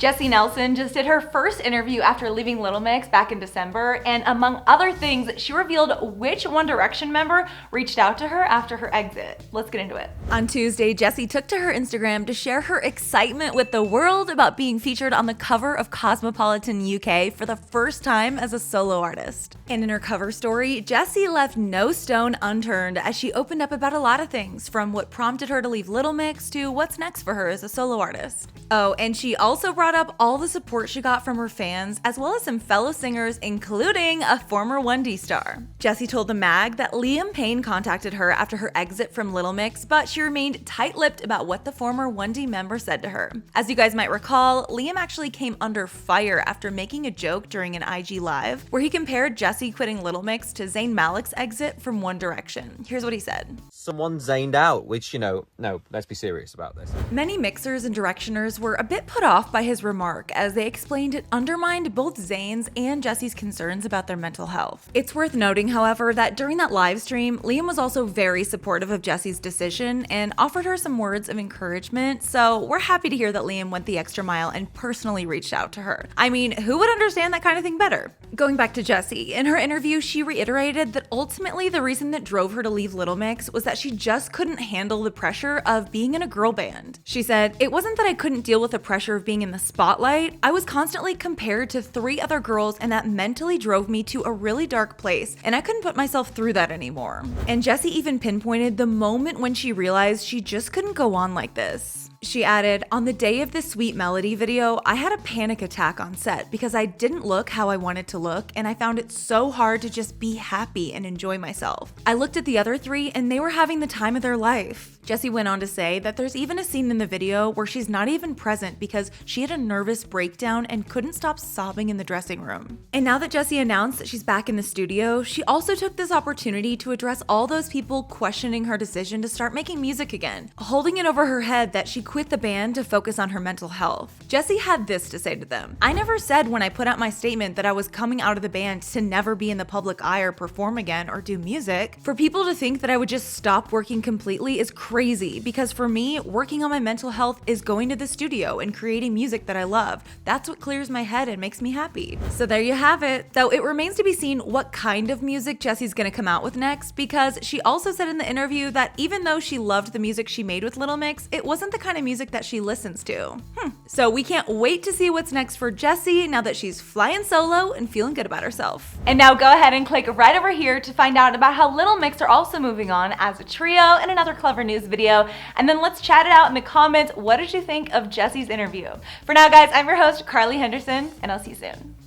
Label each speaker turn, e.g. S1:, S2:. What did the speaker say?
S1: Jesy Nelson just did her first interview after leaving Little Mix back in December, and among other things, she revealed which One Direction member reached out to her after her exit. Let's get into it. On Tuesday, Jesy took to her Instagram to share her excitement with the world about being featured on the cover of Cosmopolitan UK for the first time as a solo artist. And in her cover story, Jesy left no stone unturned as she opened up about a lot of things, from what prompted her to leave Little Mix to what's next for her as a solo artist. Oh, and she also brought up all the support she got from her fans, as well as some fellow singers, including a former 1D star. Jesy told the mag that Liam Payne contacted her after her exit from Little Mix, but she remained tight-lipped about what the former 1D member said to her. As you guys might recall, Liam actually came under fire after making a joke during an IG Live, where he compared Jesy quitting Little Mix to Zayn Malik's exit from One Direction. Here's what he said.
S2: Someone zaned out, which, no, let's be serious about this.
S1: Many mixers and directioners were a bit put off by his remark, as they explained it undermined both Zayn's and Jessy's concerns about their mental health. It's worth noting, however, that during that live stream, Liam was also very supportive of Jessy's decision and offered her some words of encouragement, so we're happy to hear that Liam went the extra mile and personally reached out to her. I mean, who would understand that kind of thing better? Going back to Jesy, in her interview, she reiterated that ultimately the reason that drove her to leave Little Mix was that she just couldn't handle the pressure of being in a girl band. She said, "It wasn't that I couldn't deal with the pressure of being in the spotlight. I was constantly compared to 3 other girls, and that mentally drove me to a really dark place, and I couldn't put myself through that anymore." And Jesy even pinpointed the moment when she realized she just couldn't go on like this. She added, "On the day of the Sweet Melody video, I had a panic attack on set because I didn't look how I wanted to look, and I found it so hard to just be happy and enjoy myself. I looked at the other 3 and they were having the time of their life." Jesy went on to say that there's even a scene in the video where she's not even present because she had a nervous breakdown and couldn't stop sobbing in the dressing room. And now that Jesy announced that she's back in the studio, she also took this opportunity to address all those people questioning her decision to start making music again, holding it over her head that she quit the band to focus on her mental health. Jesy had this to say to them. "I never said when I put out my statement that I was coming out of the band to never be in the public eye or perform again or do music. For people to think that I would just stop working completely is crazy, because for me, working on my mental health is going to the studio and creating music that I love. That's what clears my head and makes me happy." So there you have it. Though it remains to be seen what kind of music Jessy's gonna come out with next, because she also said in the interview that even though she loved the music she made with Little Mix, it wasn't the kind of music that she listens to. So we can't wait to see what's next for Jesy now that she's flying solo and feeling good about herself. And now go ahead and click right over here to find out about how Little Mix are also moving on as a trio in another Clevver News video. And then let's chat it out in the comments. What did you think of Jessy's interview? For now, guys, I'm your host, Carly Henderson, and I'll see you soon.